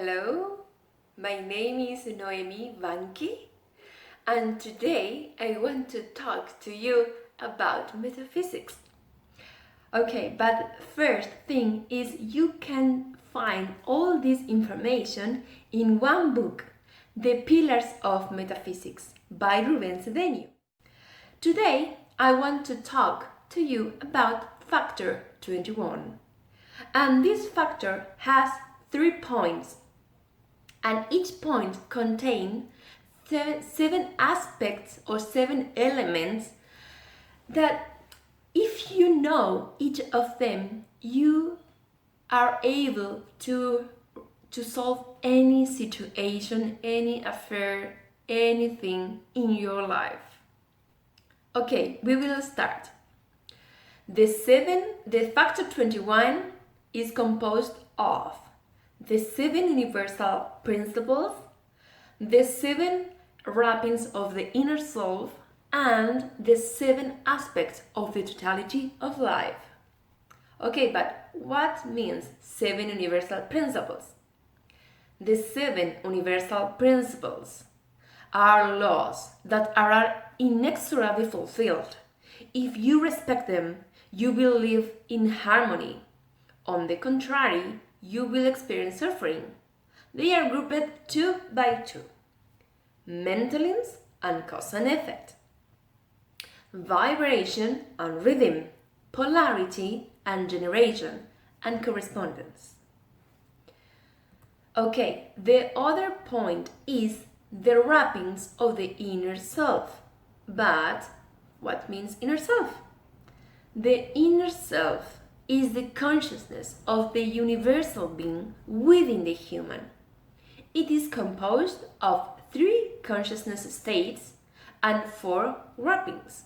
Hello, my name is Noemi Vanki, and today I want to talk to you about metaphysics. Okay, but first thing is you can find all this information in one book, The Pillars of Metaphysics by Ruben Cedeño. Today I want to talk to you about factor 21. And this factor has 3 points, and each point contains 7 aspects or 7 elements that if you know each of them, you are able to solve any situation, any affair, anything in your life. Okay, we will start. The factor 21 is composed of the 7 universal principles, the 7 wrappings of the inner self, and the 7 aspects of the totality of life. Okay, but what means 7 universal principles? The 7 universal principles are laws that are inexorably fulfilled. If you respect them, you will live in harmony. On the contrary, you will experience suffering. They are grouped 2 by 2. Mentalins and cause and effect. Vibration and rhythm. Polarity and generation and correspondence. Okay, the other point is the wrappings of the inner self. But what means inner self? The inner self is the consciousness of the universal being within the human. It is composed of 3 consciousness states and 4 wrappings.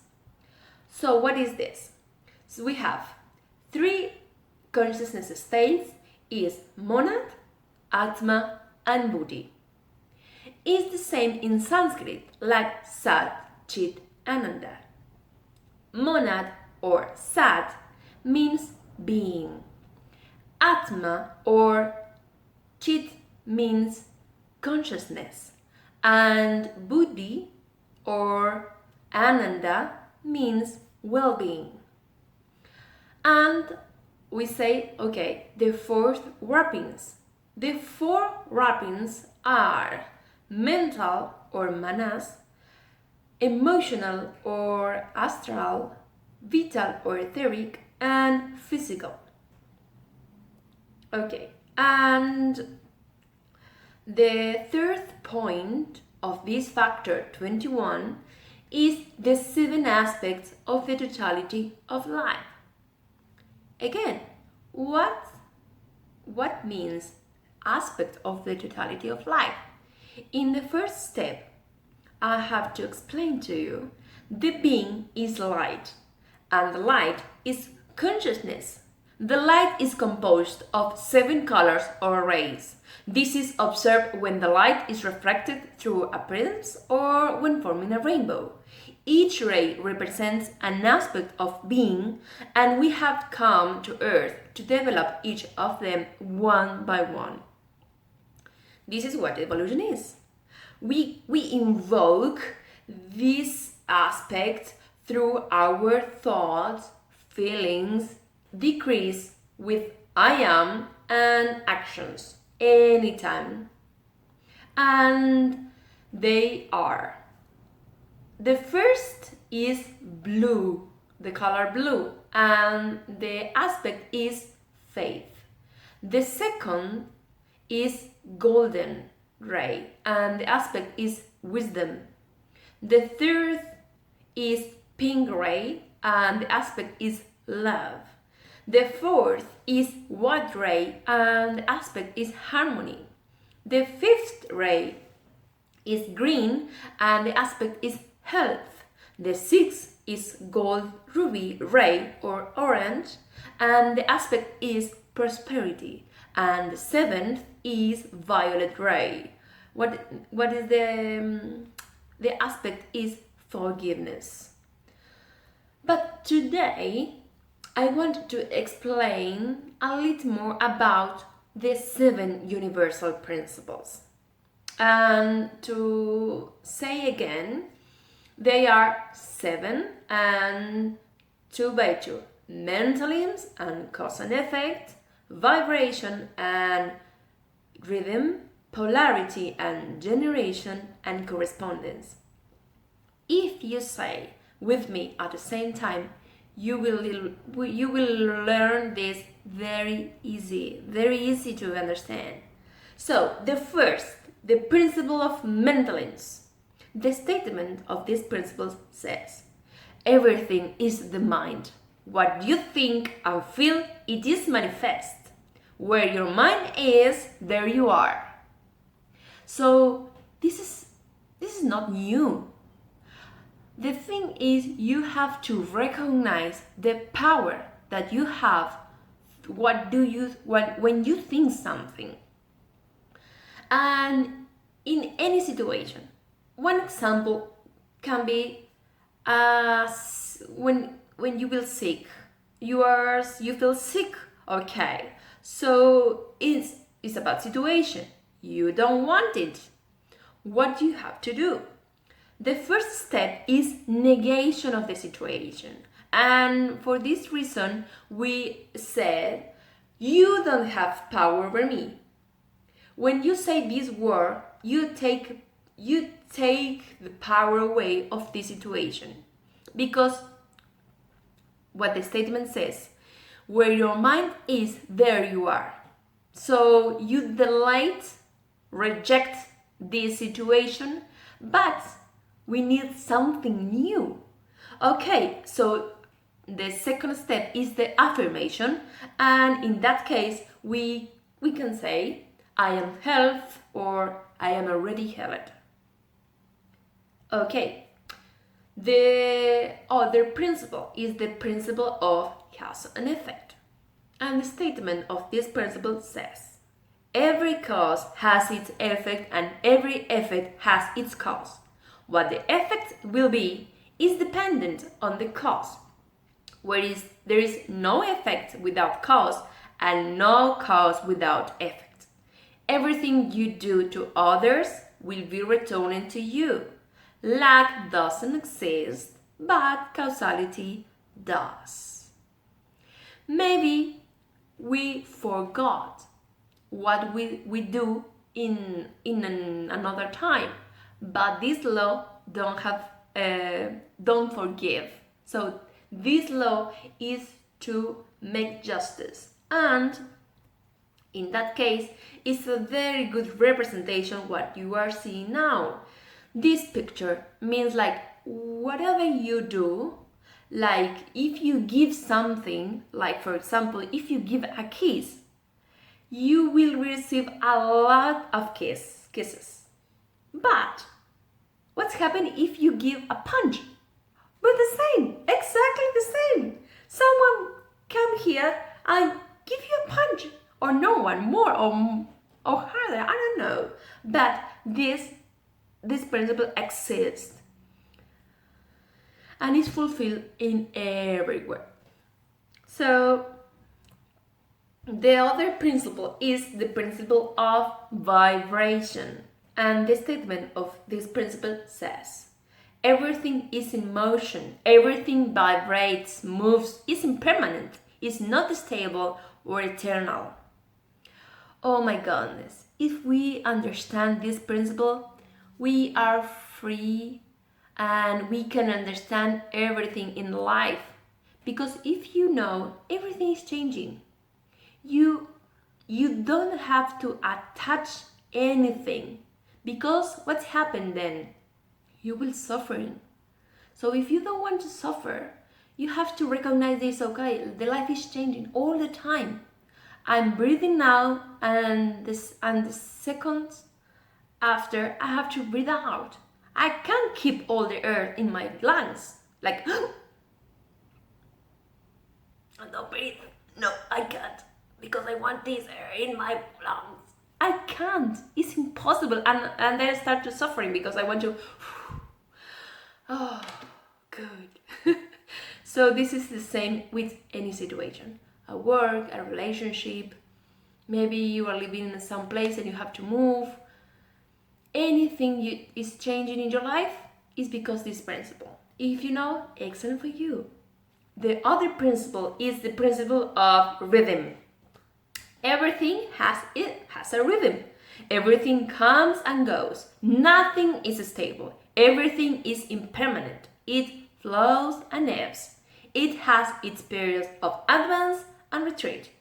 So what is this? So we have 3 consciousness states is monad, atma and buddhi. It's the same in Sanskrit like Sat, Chit, Ananda. Monad or Sat means being. Atma or Chit means consciousness, and Buddhi or Ananda means well-being. And we say, okay, the 4 wrappings. The 4 wrappings are mental or manas, emotional or astral, vital or etheric, and physical. Okay, and the 3rd point of this factor 21 is the 7 aspects of the totality of life. Again, what means aspect of the totality of life? In the first step, I have to explain to you the being is light, and the light is consciousness. The light is composed of 7 colors or rays. This is observed when the light is refracted through a prism or when forming a rainbow. Each ray represents an aspect of being, and we have come to Earth to develop each of them one by one. This is what evolution is. We invoke this aspect through our thoughts, feelings, decrease with I am and actions anytime. And they are. The first is blue, the color blue, and the aspect is faith. The second is golden ray, and the aspect is wisdom. The third is pink ray, and the aspect is love. The 4th is white ray, and the aspect is harmony. The 5th ray is green, and the aspect is health. The 6th is gold ruby ray or orange, and the aspect is prosperity. And the 7th is violet ray. What is the aspect is forgiveness. But today I want to explain a little more about the 7 universal principles. And to say again, they are 7 and 2 by 2. Mentalism and cause and effect, vibration and rhythm, polarity and generation, and correspondence. If you say with me at the same time, you will learn this very easy to understand. So the first, the principle of mentalism. The statement of this principle says, everything is the mind. What you think and feel, it is manifest. Where your mind is, there you are. So this is not new. The thing is, you have to recognize the power that you have when you think something. And in any situation, one example can be when you feel sick. You feel sick, okay. So it's a bad situation. You don't want it. What do you have to do? The first step is negation of the situation. And for this reason, we said, you don't have power over me. When you say this word, you take the power away of the situation. Because what the statement says, where your mind is, there you are. So you reject this situation, but we need something new. Okay, so the second step is the affirmation, and in that case we can say, I am health, or I am already healed. Okay, the other principle is the principle of cause and effect. And the statement of this principle says, every cause has its effect and every effect has its cause. What the effect will be is dependent on the cause. Whereas there is no effect without cause and no cause without effect. Everything you do to others will be returning to you. Lack doesn't exist, but causality does. Maybe we forgot what we do in another time, but this law don't forgive. So this law is to make justice, and in that case, it's a very good representation of what you are seeing now. This picture means like whatever you do, like if you give something, like for example, if you give a kiss, you will receive a lot of kisses. But what's happening if you give a punch? But the same, exactly the same. Someone come here and give you a punch, or no one, more or harder, I don't know. But this principle exists and is fulfilled in everywhere. So the other principle is the principle of vibration. And the statement of this principle says, everything is in motion, everything vibrates, moves, is impermanent, is not stable or eternal. Oh my goodness, if we understand this principle, we are free and we can understand everything in life. Because if you know everything is changing, you don't have to attach anything. Because what's happened then? You will suffering. So if you don't want to suffer, you have to recognize this, okay, the life is changing all the time. I'm breathing now, and the seconds after I have to breathe out. I can't keep all the air in my lungs. Like, I don't breathe. No, I can't. Because I want this air in my lungs. I can't. It's impossible. And then I start to suffering because I want to. Oh, good. So this is the same with any situation. A work, a relationship, Maybe you are living in some place and you have to move. Anything is changing in your life is because this principle. If you know, excellent for you. The other principle is the principle of rhythm. Everything has a rhythm. Everything comes and goes. Nothing is stable. Everything is impermanent. It flows and ebbs. It has its periods of advance and retreat.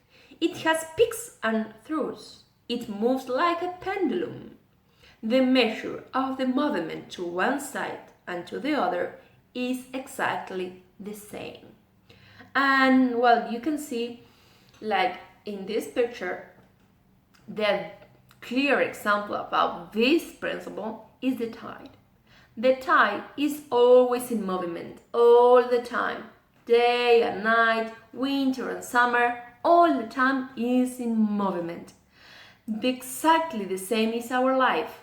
It has peaks and troughs. It moves like a pendulum. The measure of the movement to one side and to the other is exactly the same. And well, you can see, like in this picture, the clear example about this principle is the tide. The tide is always in movement, all the time. Day and night, winter and summer, all the time is in movement. Exactly the same is our life.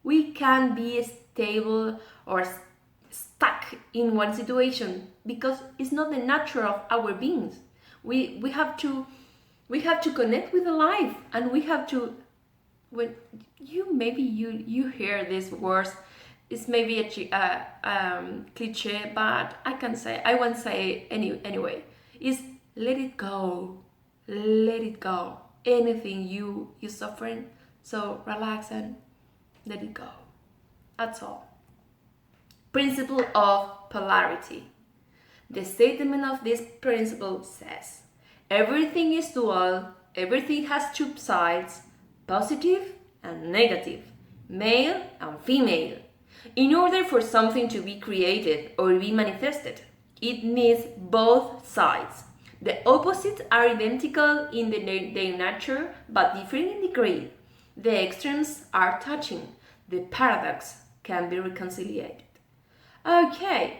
We can't be stable or stuck in one situation because it's not the nature of our beings. We have to connect with the life, and we have to, when you hear these words, it's maybe a cliche, but I won't say anyway. Is let it go, let it go. Anything you suffering, so relax and let it go. That's all. Principle of polarity. The statement of this principle says, everything is dual, everything has two sides, positive and negative, male and female. In order for something to be created or be manifested, it needs both sides. The opposites are identical in their nature but different in degree. The extremes are touching. The paradox can be reconciliated. Okay,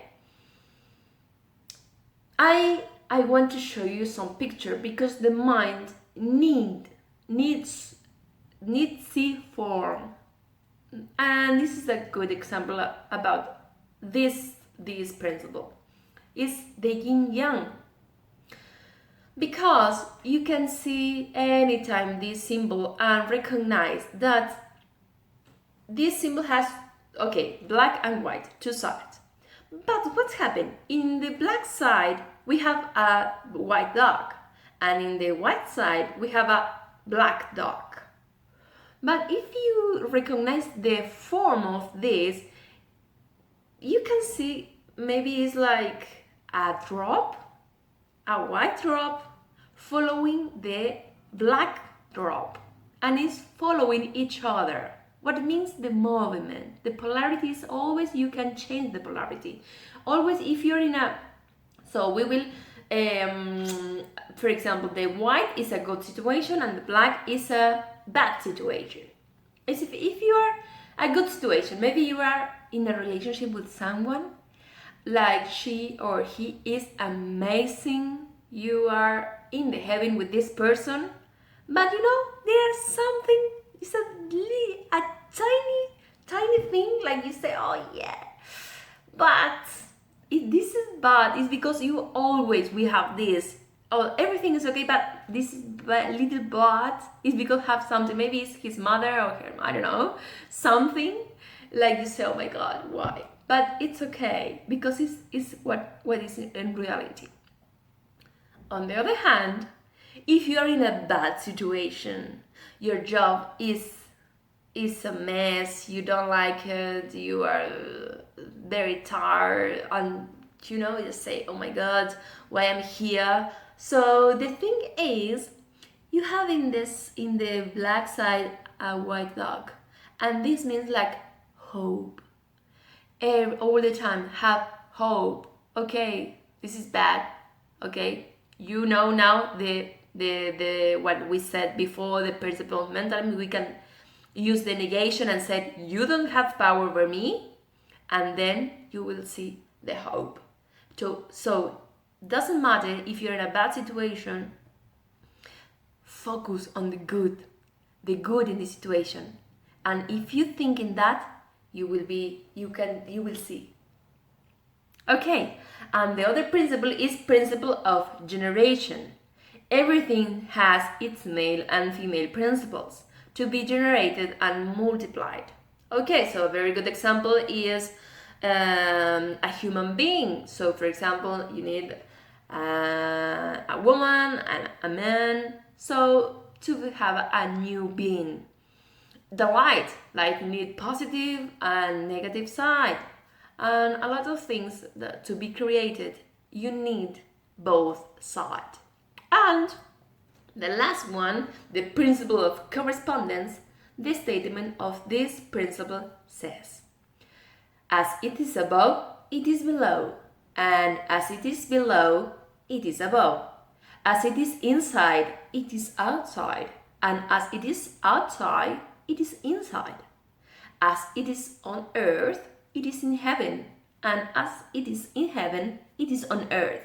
I want to show you some picture because the mind needs see form, and this is a good example about this principle. Is the yin yang, because you can see anytime this symbol and recognize that this symbol has black and white, two sides. But what's happened? In the black side, we have a white dog, and in the white side, we have a black dog. But if you recognize the form of this, you can see maybe it's like a drop, a white drop, following the black drop, and it's following each other. What means the movement? The polarity is always, you can change the polarity. Always if you're in a, so we will, for example, the white is a good situation and the black is a bad situation. As if you are a good situation, maybe you are in a relationship with someone, like she or he is amazing, you are in the heaven with this person, but there's something, it's a tiny thing, like you say, oh yeah, but if this is bad, it's because we have this, oh, everything is okay, but this little but is because have something, maybe it's his mother or her, I don't know, something, like you say, oh my god, why? But it's okay, because it's what is in reality. On the other hand, if you are in a bad situation, your job is a mess, you don't like it, you are very tired, and you just say, oh my god, why I'm here. So the thing is, you have in the black side a white dog, and this means like hope. All the time have hope. Okay, this is bad. Okay, now the what we said before, the principle of mentalism, we can use the negation and say, you don't have power over me, and then you will see the hope. So doesn't matter if you're in a bad situation, focus on the good in the situation, and if you think in that, you will see. Okay, and the other principle is principle of generation. Everything has its male and female principles to be generated and multiplied. Okay, so a very good example is a human being. So, for example, you need a woman and a man, so to have a new being. The light need positive and negative side, and a lot of things that to be created you need both sides. And the last one, the principle of correspondence, the statement of this principle says, as it is above, it is below, and as it is below, it is above. As it is inside, it is outside, and as it is outside, it is inside. As it is on earth, it is in heaven, and as it is in heaven, it is on earth.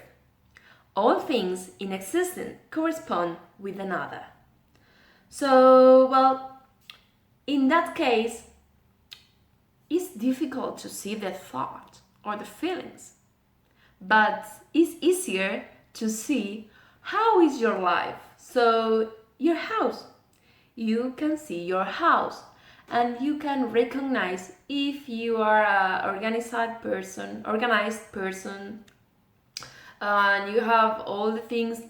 All things in existence correspond with another. So, well, in that case, it's difficult to see the thought or the feelings, but it's easier to see how is your life. So, your house, you can see your house and you can recognize if you are an organized person, and you have all the things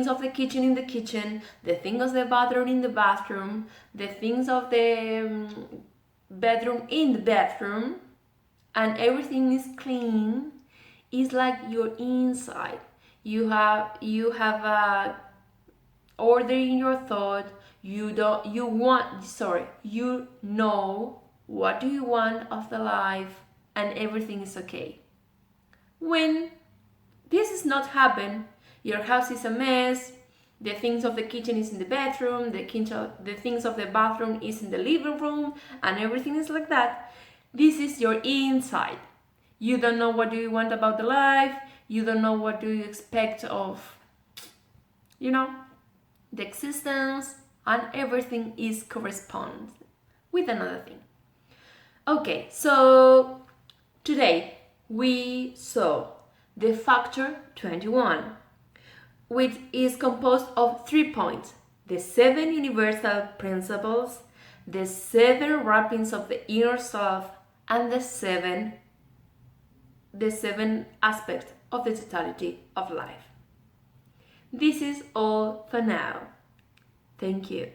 of the kitchen in the kitchen, the things of the bathroom in the bathroom, the things of the bedroom in the bedroom, and everything is clean. It's like your inside. You have order in your thought. You know what do you want of the life, and everything is okay. When this is not happen, your house is a mess, the things of the kitchen is in the bedroom, the things of the bathroom is in the living room, and everything is like that. This is your inside. You don't know what do you want about the life, you don't know what do you expect of, the existence, and everything is corresponds with another thing. Okay, so today we saw the factor 21, which is composed of 3 points: the 7 universal principles, the 7 wrappings of the inner self, and the seven aspects of the totality of life. This is all for now. Thank you.